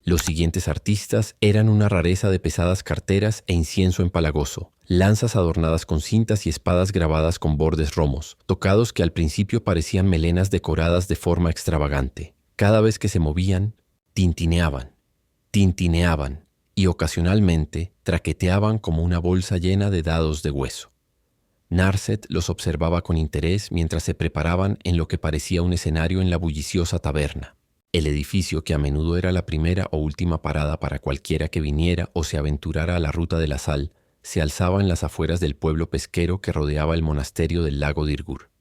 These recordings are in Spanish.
Los siguientes artistas eran una rareza de pesadas carteras e incienso empalagoso, lanzas adornadas con cintas y espadas grabadas con bordes romos, tocados que al principio parecían melenas decoradas de forma extravagante. Cada vez que se movían, tintineaban y ocasionalmente traqueteaban como una bolsa llena de dados de hueso. Narset los observaba con interés mientras se preparaban en lo que parecía un escenario en la bulliciosa taberna. El edificio, que a menudo era la primera o última parada para cualquiera que viniera o se aventurara a la ruta de la sal, se alzaba en las afueras del pueblo pesquero que rodeaba el monasterio del lago Dirgur.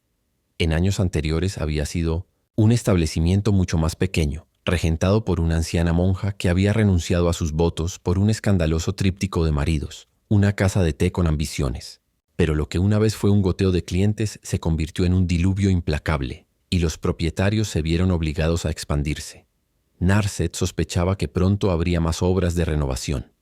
En años anteriores había sido un establecimiento mucho más pequeño, regentado por una anciana monja que había renunciado a sus votos por un escandaloso tríptico de maridos, una casa de té con ambiciones. Pero lo que una vez fue un goteo de clientes se convirtió en un diluvio implacable, y los propietarios se vieron obligados a expandirse. Narset sospechaba que pronto habría más obras de renovación.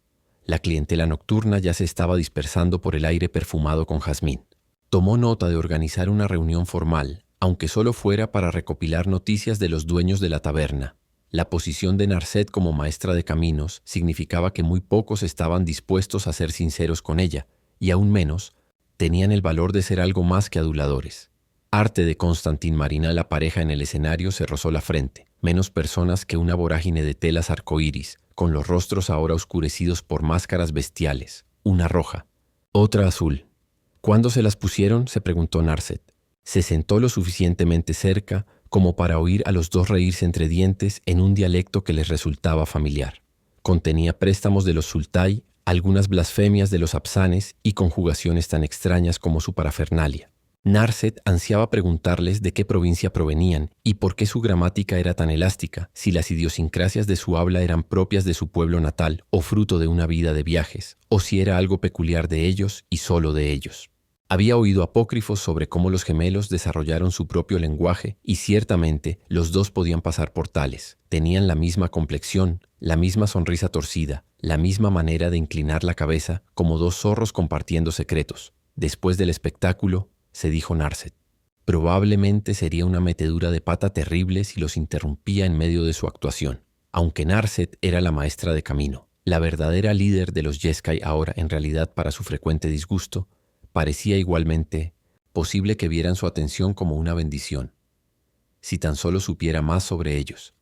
La clientela nocturna ya se estaba dispersando por el aire perfumado con jazmín. Tomó nota de organizar una reunión formal, aunque solo fuera para recopilar noticias de los dueños de la taberna. La posición de Narset como maestra de caminos significaba que muy pocos estaban dispuestos a ser sinceros con ella, y aún menos tenían el valor de ser algo más que aduladores. Arte de Constantin Marina, la pareja en el escenario, se rozó la frente. Menos personas que una vorágine de telas arcoíris, con los rostros ahora oscurecidos por máscaras bestiales. Una roja, otra azul. ¿Cuándo se las pusieron?, se preguntó Narset. Se sentó lo suficientemente cerca como para oír a los dos reírse entre dientes en un dialecto que les resultaba familiar. Contenía préstamos de los sultai, algunas blasfemias de los apsanes y conjugaciones tan extrañas como su parafernalia. Narset ansiaba preguntarles de qué provincia provenían y por qué su gramática era tan elástica, si las idiosincrasias de su habla eran propias de su pueblo natal o fruto de una vida de viajes, o si era algo peculiar de ellos y solo de ellos. Había oído apócrifos sobre cómo los gemelos desarrollaron su propio lenguaje y ciertamente los dos podían pasar por tales. Tenían la misma complexión, la misma sonrisa torcida, la misma manera de inclinar la cabeza, como dos zorros compartiendo secretos. Después del espectáculo, se dijo Narset, probablemente sería una metedura de pata terrible si los interrumpía en medio de su actuación. Aunque Narset era la maestra de camino, la verdadera líder de los Yeskai ahora, en realidad para su frecuente disgusto, parecía igualmente posible que vieran su atención como una bendición, si tan solo supiera más sobre ellos.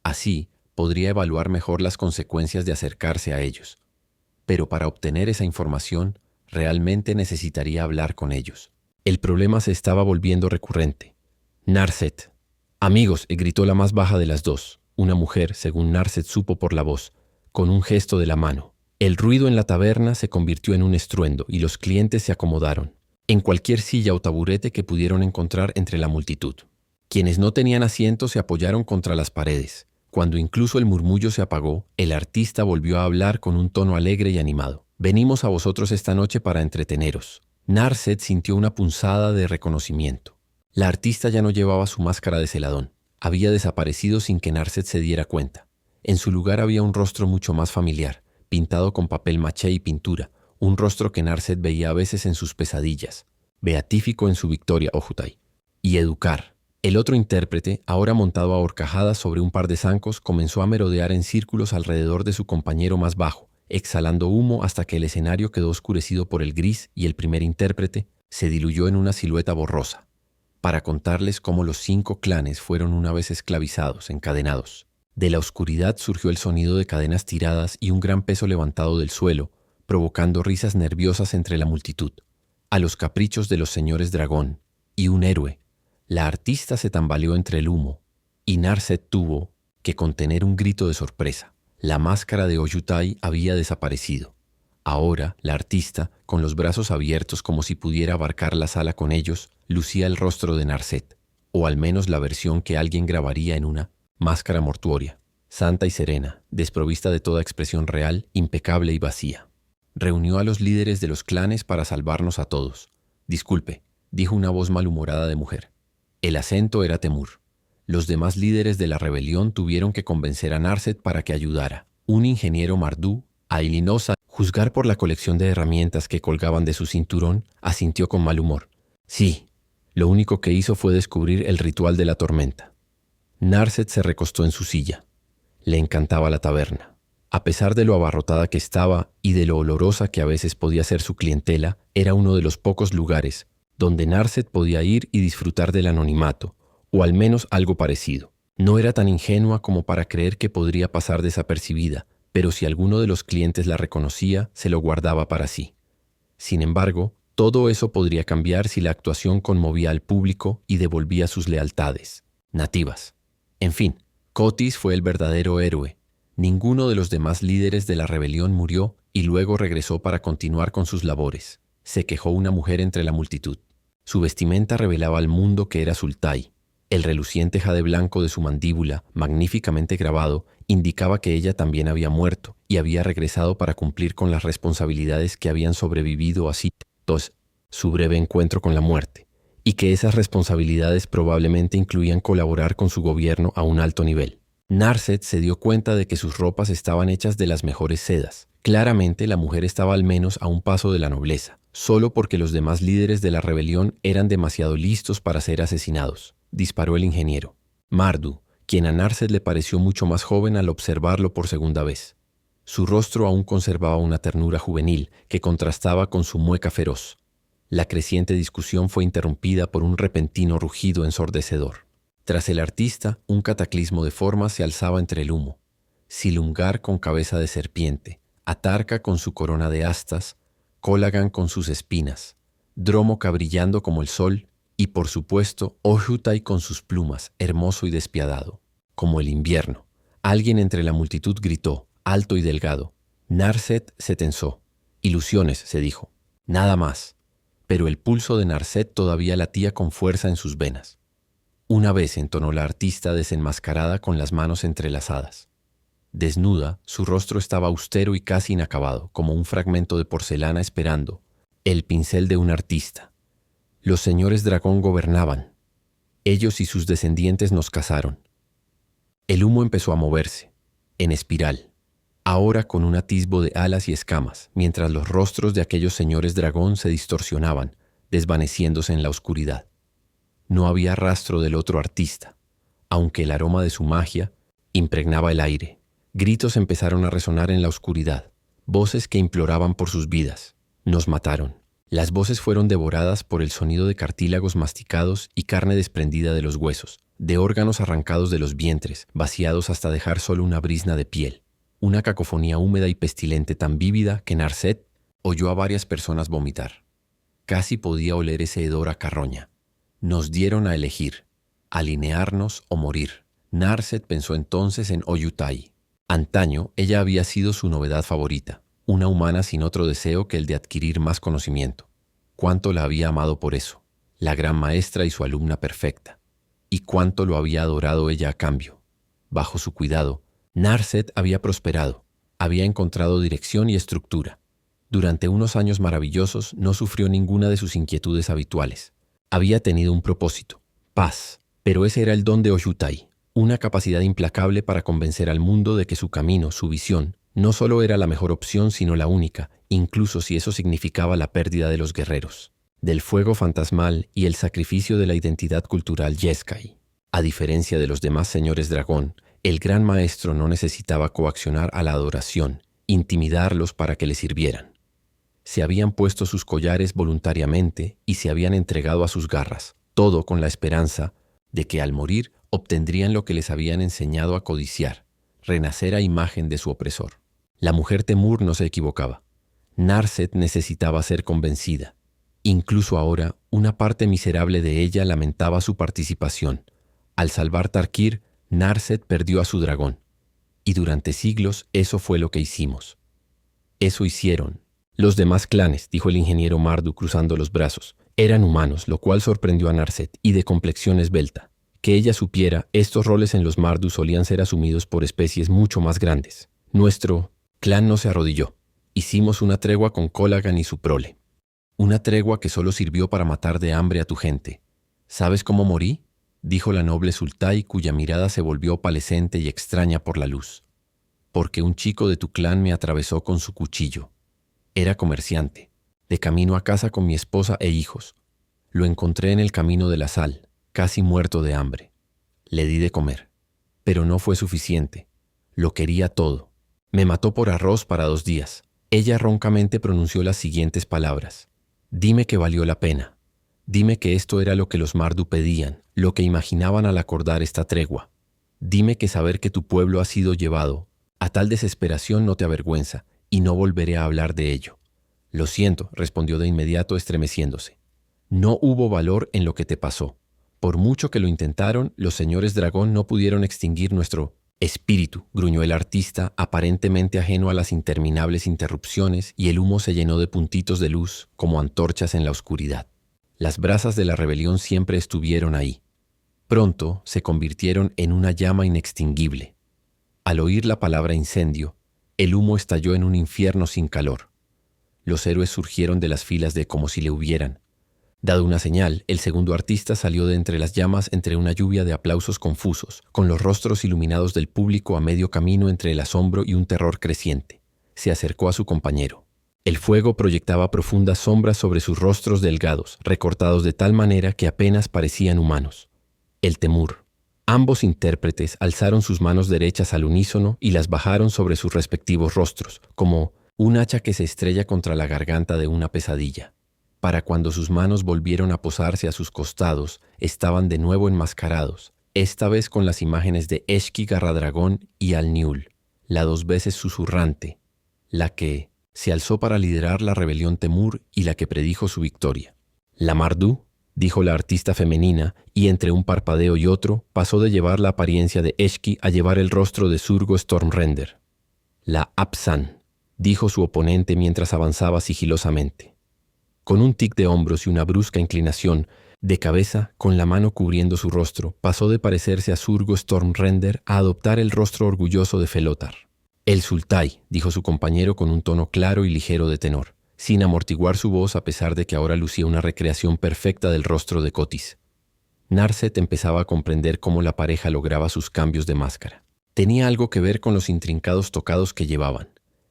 Así, podría evaluar mejor las consecuencias de acercarse a ellos. Pero para obtener esa información, realmente necesitaría hablar con ellos. El problema se estaba volviendo recurrente. Narset. Amigos, gritó la más baja de las dos, una mujer, según Narset supo por la voz, con un gesto de la mano. El ruido en la taberna se convirtió en un estruendo y los clientes se acomodaron en cualquier silla o taburete que pudieron encontrar entre la multitud. Quienes no tenían asiento se apoyaron contra las paredes. Cuando incluso el murmullo se apagó, el artista volvió a hablar con un tono alegre y animado. Venimos a vosotros esta noche para entreteneros. Narset sintió una punzada de reconocimiento. La artista ya no llevaba su máscara de celadón. Había desaparecido sin que Narset se diera cuenta. En su lugar había un rostro mucho más familiar, pintado con papel maché y pintura, un rostro que Narset veía a veces en sus pesadillas, beatífico en su victoria, Ojutai. Y Educar. El otro intérprete, ahora montado a horcajadas sobre un par de zancos, comenzó a merodear en círculos alrededor de su compañero más bajo, exhalando humo hasta que el escenario quedó oscurecido por el gris y el primer intérprete se diluyó en una silueta borrosa, para contarles cómo los 5 clanes fueron una vez esclavizados, encadenados. De la oscuridad surgió el sonido de cadenas tiradas y un gran peso levantado del suelo, provocando risas nerviosas entre la multitud. A los caprichos de los señores dragón y un héroe, la artista se tambaleó entre el humo, y Narset tuvo que contener un grito de sorpresa. La máscara de Ojutai había desaparecido. Ahora, la artista, con los brazos abiertos como si pudiera abarcar la sala con ellos, lucía el rostro de Narset, o al menos la versión que alguien grabaría en una máscara mortuoria, santa y serena, desprovista de toda expresión real, impecable y vacía. Reunió a los líderes de los clanes para salvarnos a todos. Disculpe, dijo una voz malhumorada de mujer. El acento era Temur. Los demás líderes de la rebelión tuvieron que convencer a Narset para que ayudara. Un ingeniero Mardú, Ailinosa, juzgar por la colección de herramientas que colgaban de su cinturón, asintió con mal humor. Sí, lo único que hizo fue descubrir el ritual de la tormenta. Narset se recostó en su silla. Le encantaba la taberna. A pesar de lo abarrotada que estaba y de lo olorosa que a veces podía ser su clientela, era uno de los pocos lugares donde Narset podía ir y disfrutar del anonimato, o al menos algo parecido. No era tan ingenua como para creer que podría pasar desapercibida, pero si alguno de los clientes la reconocía, se lo guardaba para sí. Sin embargo, todo eso podría cambiar si la actuación conmovía al público y devolvía sus lealtades nativas. En fin, Cotis fue el verdadero héroe. Ninguno de los demás líderes de la rebelión murió y luego regresó para continuar con sus labores. Se quejó una mujer entre la multitud. Su vestimenta revelaba al mundo que era Sultai. El reluciente jade blanco de su mandíbula, magníficamente grabado, indicaba que ella también había muerto y había regresado para cumplir con las responsabilidades que habían sobrevivido a su breve encuentro con la muerte, y que esas responsabilidades probablemente incluían colaborar con su gobierno a un alto nivel. Narset se dio cuenta de que sus ropas estaban hechas de las mejores sedas. Claramente la mujer estaba al menos a un paso de la nobleza, solo porque los demás líderes de la rebelión eran demasiado listos para ser asesinados, disparó el ingeniero. Mardu, quien a Narset le pareció mucho más joven al observarlo por segunda vez. Su rostro aún conservaba una ternura juvenil que contrastaba con su mueca feroz. La creciente discusión fue interrumpida por un repentino rugido ensordecedor. Tras el artista, un cataclismo de formas se alzaba entre el humo. Silumgar con cabeza de serpiente, Atarca con su corona de astas, Colagan con sus espinas, Dromoka brillando como el sol y, por supuesto, Ojutai con sus plumas, hermoso y despiadado, como el invierno. Alguien entre la multitud gritó, alto y delgado. Narset se tensó. Ilusiones, se dijo. Nada más. Pero el pulso de Narset todavía latía con fuerza en sus venas. Una vez entonó la artista desenmascarada con las manos entrelazadas. Desnuda, su rostro estaba austero y casi inacabado, como un fragmento de porcelana esperando el pincel de un artista. Los señores dragón gobernaban. Ellos y sus descendientes nos cazaron. El humo empezó a moverse, en espiral, ahora con un atisbo de alas y escamas, mientras los rostros de aquellos señores dragón se distorsionaban, desvaneciéndose en la oscuridad. No había rastro del otro artista, aunque el aroma de su magia impregnaba el aire. Gritos empezaron a resonar en la oscuridad, voces que imploraban por sus vidas. Nos mataron. Las voces fueron devoradas por el sonido de cartílagos masticados y carne desprendida de los huesos, de órganos arrancados de los vientres, vaciados hasta dejar solo una brizna de piel. Una cacofonía húmeda y pestilente tan vívida que Narset oyó a varias personas vomitar. Casi podía oler ese hedor a carroña. Nos dieron a elegir, alinearnos o morir. Narset pensó entonces en Ojutai. Antaño, ella había sido su novedad favorita, una humana sin otro deseo que el de adquirir más conocimiento. Cuánto la había amado por eso, la gran maestra y su alumna perfecta. Y cuánto lo había adorado ella a cambio. Bajo su cuidado, Narset había prosperado, había encontrado dirección y estructura. Durante unos años maravillosos no sufrió ninguna de sus inquietudes habituales. Había tenido un propósito, paz, pero ese era el don de Ojutai, una capacidad implacable para convencer al mundo de que su camino, su visión, no solo era la mejor opción sino la única, incluso si eso significaba la pérdida de los guerreros, del fuego fantasmal y el sacrificio de la identidad cultural Yeskai. A diferencia de los demás señores dragón, el gran maestro no necesitaba coaccionar a la adoración, intimidarlos para que le sirvieran. Se habían puesto sus collares voluntariamente y se habían entregado a sus garras, todo con la esperanza de que al morir obtendrían lo que les habían enseñado a codiciar, renacer a imagen de su opresor. La mujer Temur no se equivocaba. Narset necesitaba ser convencida. Incluso ahora, una parte miserable de ella lamentaba su participación. Al salvar Tarkir, Narset perdió a su dragón. Y durante siglos eso fue lo que hicimos. Eso hicieron. Los demás clanes, dijo el ingeniero Mardu cruzando los brazos, eran humanos, lo cual sorprendió a Narset, y de complexión esbelta. Que ella supiera, estos roles en los Mardu solían ser asumidos por especies mucho más grandes. Nuestro clan no se arrodilló. Hicimos una tregua con Colagan y su prole. Una tregua que solo sirvió para matar de hambre a tu gente. ¿Sabes cómo morí?, dijo la noble Sultai, cuya mirada se volvió opalescente y extraña por la luz. Porque un chico de tu clan me atravesó con su cuchillo. Era comerciante, de camino a casa con mi esposa e hijos. Lo encontré en el camino de la sal, casi muerto de hambre. Le di de comer, pero no fue suficiente. Lo quería todo. Me mató por arroz para 2 días. Ella roncamente pronunció las siguientes palabras. Dime que valió la pena. Dime que esto era lo que los Mardu pedían, lo que imaginaban al acordar esta tregua. Dime que saber que tu pueblo ha sido llevado a tal desesperación no te avergüenza, y no volveré a hablar de ello. Lo siento, respondió de inmediato estremeciéndose. No hubo valor en lo que te pasó. Por mucho que lo intentaron, los señores dragón no pudieron extinguir nuestro espíritu, gruñó el artista, aparentemente ajeno a las interminables interrupciones, y el humo se llenó de puntitos de luz como antorchas en la oscuridad. Las brasas de la rebelión siempre estuvieron ahí. Pronto se convirtieron en una llama inextinguible. Al oír la palabra incendio, el humo estalló en un infierno sin calor. Los héroes surgieron de las filas de como si le hubieran. Dado una señal, el segundo artista salió de entre las llamas entre una lluvia de aplausos confusos, con los rostros iluminados del público a medio camino entre el asombro y un terror creciente. Se acercó a su compañero. El fuego proyectaba profundas sombras sobre sus rostros delgados, recortados de tal manera que apenas parecían humanos. El temor. Ambos intérpretes alzaron sus manos derechas al unísono y las bajaron sobre sus respectivos rostros, como un hacha que se estrella contra la garganta de una pesadilla. Para cuando sus manos volvieron a posarse a sus costados, estaban de nuevo enmascarados, esta vez con las imágenes de Eshki Garradragón y Alniul, la 2 veces susurrante, la que se alzó para liderar la rebelión Temur y la que predijo su victoria. La Mardu, dijo la artista femenina, y entre un parpadeo y otro, pasó de llevar la apariencia de Eshki a llevar el rostro de Surgo Stormrender. La Apsan, dijo su oponente mientras avanzaba sigilosamente. Con un tic de hombros y una brusca inclinación de cabeza, con la mano cubriendo su rostro, pasó de parecerse a Surgo Stormrender a adoptar el rostro orgulloso de Felotar. El Sultai, dijo su compañero con un tono claro y ligero de tenor, sin amortiguar su voz a pesar de que ahora lucía una recreación perfecta del rostro de Cotis. Narset empezaba a comprender cómo la pareja lograba sus cambios de máscara. Tenía algo que ver con los intrincados tocados que llevaban.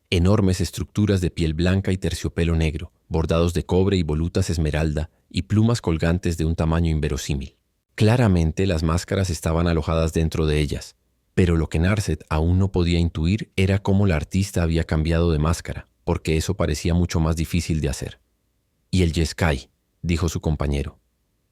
Enormes estructuras de piel blanca y terciopelo negro, bordados de cobre y volutas esmeralda, y plumas colgantes de un tamaño inverosímil. Claramente las máscaras estaban alojadas dentro de ellas, pero lo que Narset aún no podía intuir era cómo la artista había cambiado de máscara, porque eso parecía mucho más difícil de hacer. «Y el Jeskai», dijo su compañero.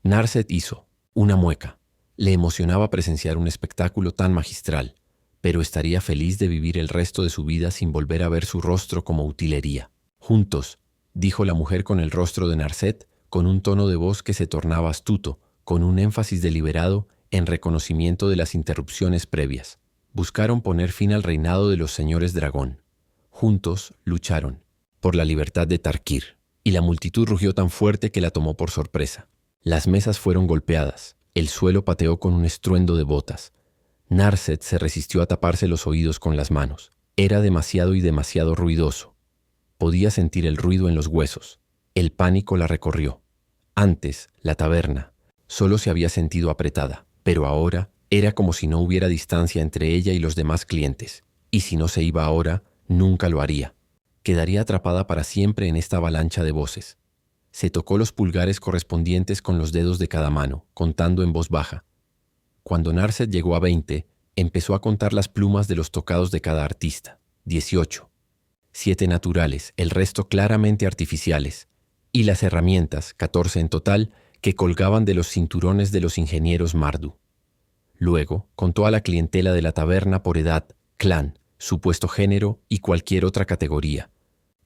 Narset hizo una mueca. Le emocionaba presenciar un espectáculo tan magistral, pero estaría feliz de vivir el resto de su vida sin volver a ver su rostro como utilería. «Juntos», dijo la mujer con el rostro de Narset, con un tono de voz que se tornaba astuto, con un énfasis deliberado en reconocimiento de las interrupciones previas. Buscaron poner fin al reinado de los señores dragón. Juntos lucharon por la libertad de Tarkir, y la multitud rugió tan fuerte que la tomó por sorpresa. Las mesas fueron golpeadas, el suelo pateó con un estruendo de botas. Narset se resistió a taparse los oídos con las manos. Era demasiado y demasiado ruidoso. Podía sentir el ruido en los huesos. El pánico la recorrió. Antes, la taberna solo se había sentido apretada, pero ahora era como si no hubiera distancia entre ella y los demás clientes. Y si no se iba ahora, nunca lo haría. Quedaría atrapada para siempre en esta avalancha de voces. Se tocó los pulgares correspondientes con los dedos de cada mano, contando en voz baja. Cuando Narset llegó a 20, empezó a contar las plumas de los tocados de cada artista. 18. 7 naturales, el resto claramente artificiales. Y las herramientas, 14 en total, que colgaban de los cinturones de los ingenieros Mardu. Luego contó a la clientela de la taberna por edad, clan, supuesto género y cualquier otra categoría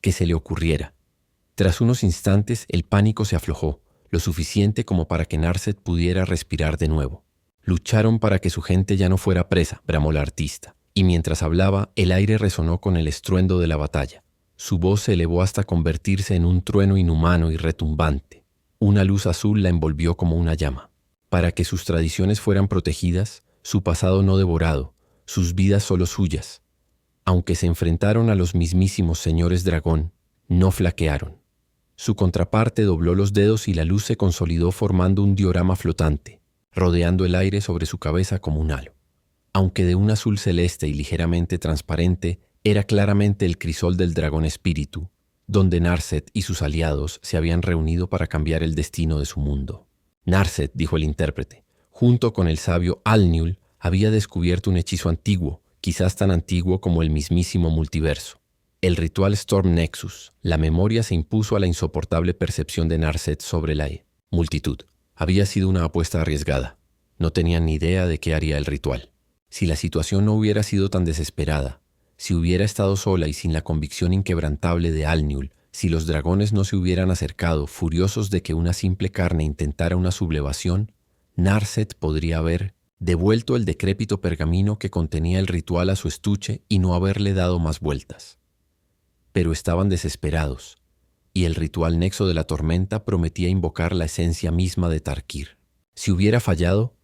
que se le ocurriera. Tras unos instantes el pánico se aflojó, lo suficiente como para que Narset pudiera respirar de nuevo. Lucharon para que su gente ya no fuera presa, bramó la artista, y mientras hablaba el aire resonó con el estruendo de la batalla. Su voz se elevó hasta convertirse en un trueno inhumano y retumbante. Una luz azul la envolvió como una llama. Para que sus tradiciones fueran protegidas, su pasado no devorado, sus vidas solo suyas. Aunque se enfrentaron a los mismísimos señores dragón, no flaquearon. Su contraparte dobló los dedos y la luz se consolidó formando un diorama flotante, rodeando el aire sobre su cabeza como un halo. Aunque de un azul celeste y ligeramente transparente, era claramente el crisol del dragón espíritu, donde Narset y sus aliados se habían reunido para cambiar el destino de su mundo. Narset, dijo el intérprete, junto con el sabio Alniul, había descubierto un hechizo antiguo quizás tan antiguo como el mismísimo multiverso. El ritual Storm Nexus, la memoria se impuso a la insoportable percepción de Narset sobre la multitud. Había sido una apuesta arriesgada. No tenían ni idea de qué haría el ritual. Si la situación no hubiera sido tan desesperada, si hubiera estado sola y sin la convicción inquebrantable de Alniul, si los dragones no se hubieran acercado, furiosos de que una simple carne intentara una sublevación, Narset podría haber devuelto el decrépito pergamino que contenía el ritual a su estuche y no haberle dado más vueltas. Pero estaban desesperados, y el ritual Nexo de la Tormenta prometía invocar la esencia misma de Tarkir. Si hubiera fallado,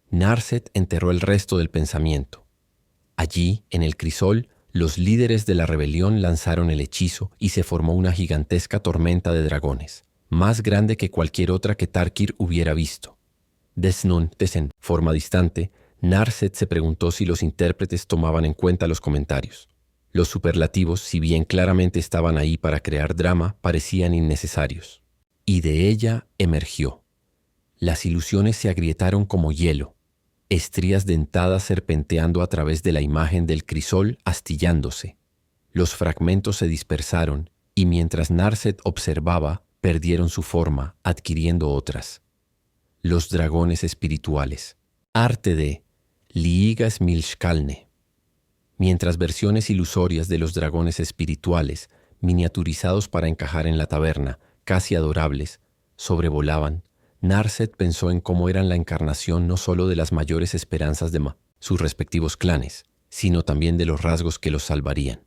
Narset enterró el resto del pensamiento. Allí, en el crisol, los líderes de la rebelión lanzaron el hechizo y se formó una gigantesca tormenta de dragones, más grande que cualquier otra que Tarkir hubiera visto. En forma distante, Narset se preguntó si los intérpretes tomaban en cuenta los comentarios. Los superlativos, si bien claramente estaban ahí para crear drama, parecían innecesarios. Y de ella emergió. Las ilusiones se agrietaron como hielo, estrías dentadas serpenteando a través de la imagen del crisol, astillándose. Los fragmentos se dispersaron y mientras Narset observaba, perdieron su forma, adquiriendo otras. Los dragones espirituales. Arte de Liiga Smilshkalne. Mientras versiones ilusorias de los dragones espirituales, miniaturizados para encajar en la taberna, casi adorables, sobrevolaban, Narset pensó en cómo eran la encarnación no solo de las mayores esperanzas de sus respectivos clanes, sino también de los rasgos que los salvarían.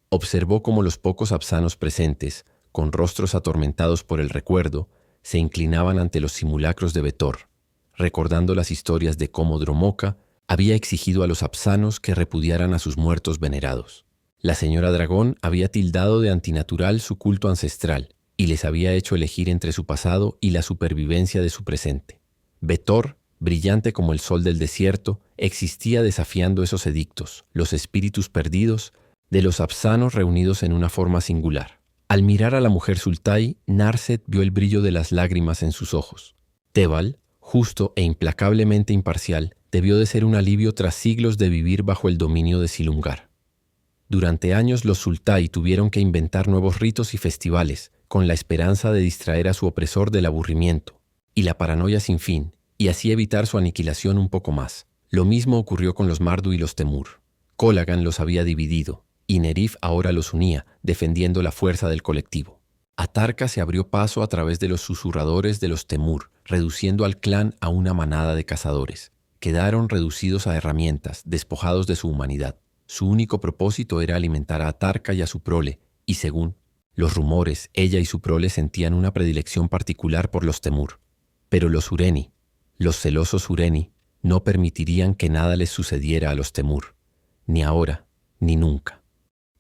Observó cómo los pocos absanos presentes, con rostros atormentados por el recuerdo, se inclinaban ante los simulacros de Vetor, recordando las historias de cómo Dromoka había exigido a los absanos que repudiaran a sus muertos venerados. La señora dragón había tildado de antinatural su culto ancestral y les había hecho elegir entre su pasado y la supervivencia de su presente. Vetor, brillante como el sol del desierto, existía desafiando esos edictos, los espíritus perdidos de los absanos reunidos en una forma singular. Al mirar a la mujer Sultai, Narset vio el brillo de las lágrimas en sus ojos. Tebal, justo e implacablemente imparcial, debió de ser un alivio tras siglos de vivir bajo el dominio de Silumgar. Durante años los Sultai tuvieron que inventar nuevos ritos y festivales, con la esperanza de distraer a su opresor del aburrimiento y la paranoia sin fin, y así evitar su aniquilación un poco más. Lo mismo ocurrió con los Mardu y los Temur. Colagan los había dividido, y Nerif ahora los unía, defendiendo la fuerza del colectivo. Atarca se abrió paso a través de los susurradores de los Temur, reduciendo al clan a una manada de cazadores. Quedaron reducidos a herramientas, despojados de su humanidad. Su único propósito era alimentar a Atarca y a su prole, y según los rumores, ella y su prole sentían una predilección particular por los Temur. Pero los Ureni, los celosos Ureni, no permitirían que nada les sucediera a los Temur, ni ahora, ni nunca.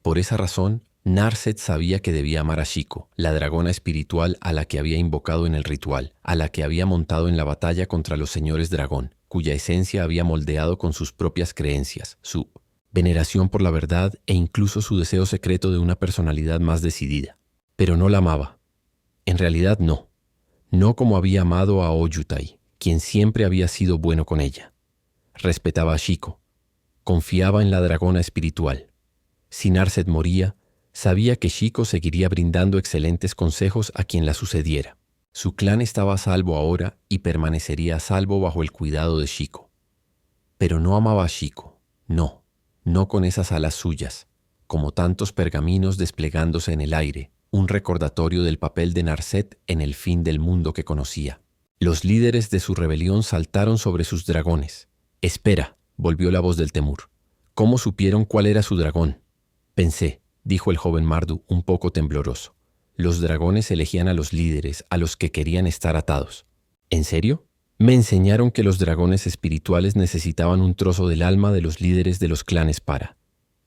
Por esa razón, Narset sabía que debía amar a Shiko, la dragona espiritual a la que había invocado en el ritual, a la que había montado en la batalla contra los señores dragón, cuya esencia había moldeado con sus propias creencias, su veneración por la verdad e incluso su deseo secreto de una personalidad más decidida. Pero no la amaba. En realidad no. No como había amado a Oyutai, quien siempre había sido bueno con ella. Respetaba a Shiko. Confiaba en la dragona espiritual. Si Narset moría, sabía que Shiko seguiría brindando excelentes consejos a quien la sucediera. Su clan estaba a salvo ahora y permanecería a salvo bajo el cuidado de Shiko. Pero no amaba a Shiko, no con esas alas suyas, como tantos pergaminos desplegándose en el aire, un recordatorio del papel de Narset en el fin del mundo que conocía. Los líderes de su rebelión saltaron sobre sus dragones. «Espera», volvió la voz del Temur. «¿Cómo supieron cuál era su dragón?» «Pensé», dijo el joven Mardu un poco tembloroso. «Los dragones elegían a los líderes, a los que querían estar atados». «¿En serio?» «Me enseñaron que los dragones espirituales necesitaban un trozo del alma de los líderes de los clanes para»,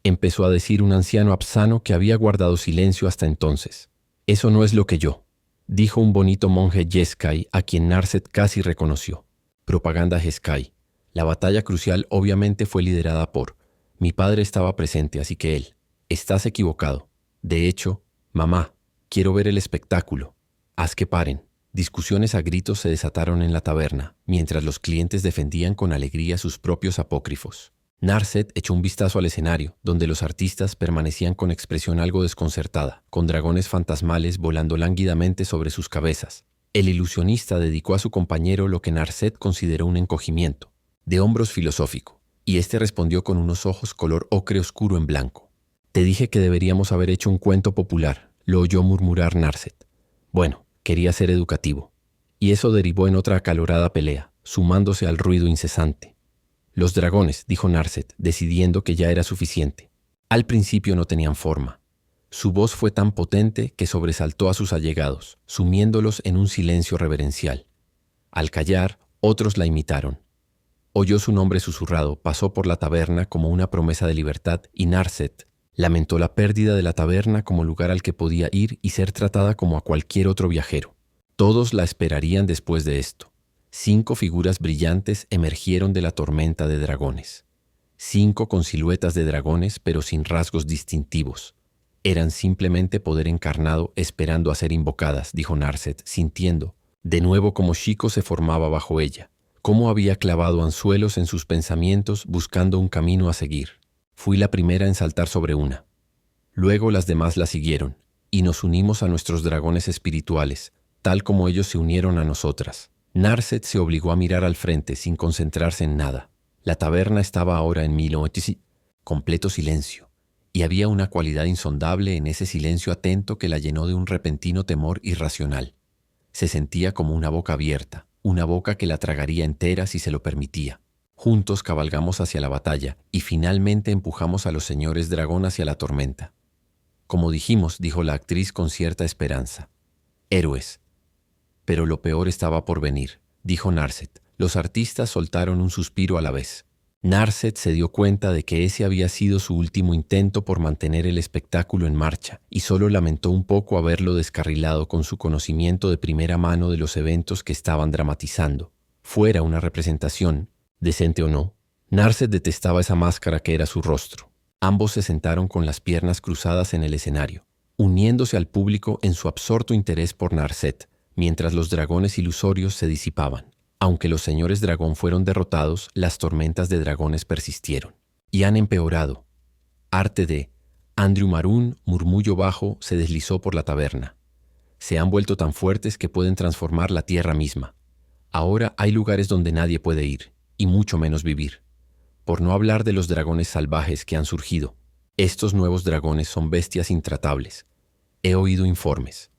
empezó a decir un anciano absano que había guardado silencio hasta entonces. «Eso no es lo que yo», dijo un bonito monje Jeskai a quien Narset casi reconoció. Propaganda Jeskai. La batalla crucial obviamente fue liderada por. Mi padre estaba presente, así que él. Estás equivocado. De hecho, mamá, quiero ver el espectáculo. Haz que paren. Discusiones a gritos se desataron en la taberna, mientras los clientes defendían con alegría sus propios apócrifos. Narset echó un vistazo al escenario, donde los artistas permanecían con expresión algo desconcertada, con dragones fantasmales volando lánguidamente sobre sus cabezas. El ilusionista dedicó a su compañero lo que Narset consideró un encogimiento, de hombros filosófico, y éste respondió con unos ojos color ocre oscuro en blanco. «Te dije que deberíamos haber hecho un cuento popular», lo oyó murmurar Narset. Bueno, quería ser educativo. Y eso derivó en otra acalorada pelea, sumándose al ruido incesante. «Los dragones», dijo Narset, decidiendo que ya era suficiente. Al principio no tenían forma. Su voz fue tan potente que sobresaltó a sus allegados, sumiéndolos en un silencio reverencial. Al callar, otros la imitaron. Oyó su nombre susurrado, pasó por la taberna como una promesa de libertad y Narset lamentó la pérdida de la taberna como lugar al que podía ir y ser tratada como a cualquier otro viajero. Todos la esperarían después de esto. 5 figuras brillantes emergieron de la tormenta de dragones. 5 con siluetas de dragones, pero sin rasgos distintivos. Eran simplemente poder encarnado esperando a ser invocadas, dijo Narset, sintiendo, de nuevo como Chico se formaba bajo ella, cómo había clavado anzuelos en sus pensamientos buscando un camino a seguir. Fui la primera en saltar sobre una. Luego las demás la siguieron, y nos unimos a nuestros dragones espirituales, tal como ellos se unieron a nosotras. Narset se obligó a mirar al frente sin concentrarse en nada. La taberna estaba ahora en completo silencio, y había una cualidad insondable en ese silencio atento que la llenó de un repentino temor irracional. Se sentía como una boca abierta, una boca que la tragaría entera si se lo permitía. Juntos cabalgamos hacia la batalla y finalmente empujamos a los señores dragón hacia la tormenta. Como dijimos, dijo la actriz con cierta esperanza. Héroes. Pero lo peor estaba por venir, dijo Narset. Los artistas soltaron un suspiro a la vez. Narset se dio cuenta de que ese había sido su último intento por mantener el espectáculo en marcha y solo lamentó un poco haberlo descarrilado con su conocimiento de primera mano de los eventos que estaban dramatizando. Fuera una representación, decente o no, Narset detestaba esa máscara que era su rostro. Ambos se sentaron con las piernas cruzadas en el escenario, uniéndose al público en su absorto interés por Narset, mientras los dragones ilusorios se disipaban. Aunque los señores dragón fueron derrotados, las tormentas de dragones persistieron. Y han empeorado. Arte de Andrew Maroon, murmullo bajo, se deslizó por la taberna. Se han vuelto tan fuertes que pueden transformar la tierra misma. Ahora hay lugares donde nadie puede ir, y mucho menos vivir. Por no hablar de los dragones salvajes que han surgido. Estos nuevos dragones son bestias intratables. He oído informes.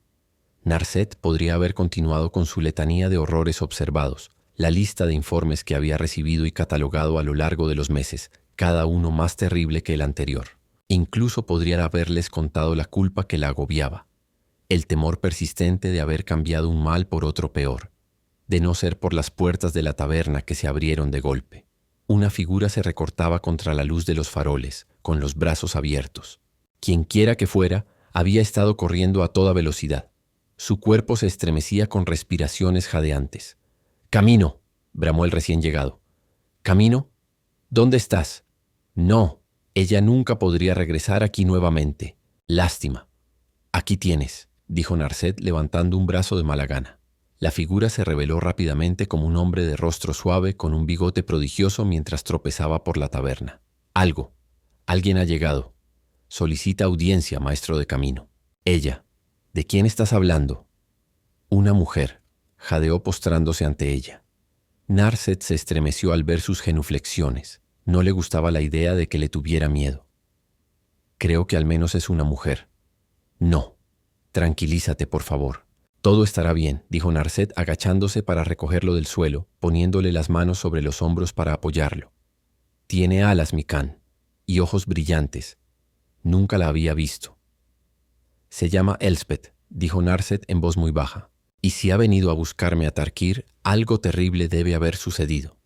Narset podría haber continuado con su letanía de horrores observados, la lista de informes que había recibido y catalogado a lo largo de los meses, cada uno más terrible que el anterior. Incluso podría haberles contado la culpa que la agobiaba, el temor persistente de haber cambiado un mal por otro peor, de no ser por las puertas de la taberna que se abrieron de golpe. Una figura se recortaba contra la luz de los faroles, con los brazos abiertos. Quienquiera que fuera, había estado corriendo a toda velocidad. Su cuerpo se estremecía con respiraciones jadeantes. «¡Camino!», bramó el recién llegado. «¿Camino? ¿Dónde estás?» «No, ella nunca podría regresar aquí nuevamente. Lástima». «Aquí tienes», dijo Narset levantando un brazo de mala gana. La figura se reveló rápidamente como un hombre de rostro suave con un bigote prodigioso mientras tropezaba por la taberna. «Alguien ha llegado. Solicita audiencia, maestro de camino». «Ella. ¿De quién estás hablando?» «Una mujer», jadeó postrándose ante ella. Narset se estremeció al ver sus genuflexiones. No le gustaba la idea de que le tuviera miedo. «Creo que al menos es una mujer». «No. Tranquilízate, por favor. Todo estará bien», dijo Narset agachándose para recogerlo del suelo, poniéndole las manos sobre los hombros para apoyarlo. «Tiene alas, mi Khan, y ojos brillantes. Nunca la había visto». «Se llama Elspeth», dijo Narset en voz muy baja. «Y si ha venido a buscarme a Tarkir, algo terrible debe haber sucedido».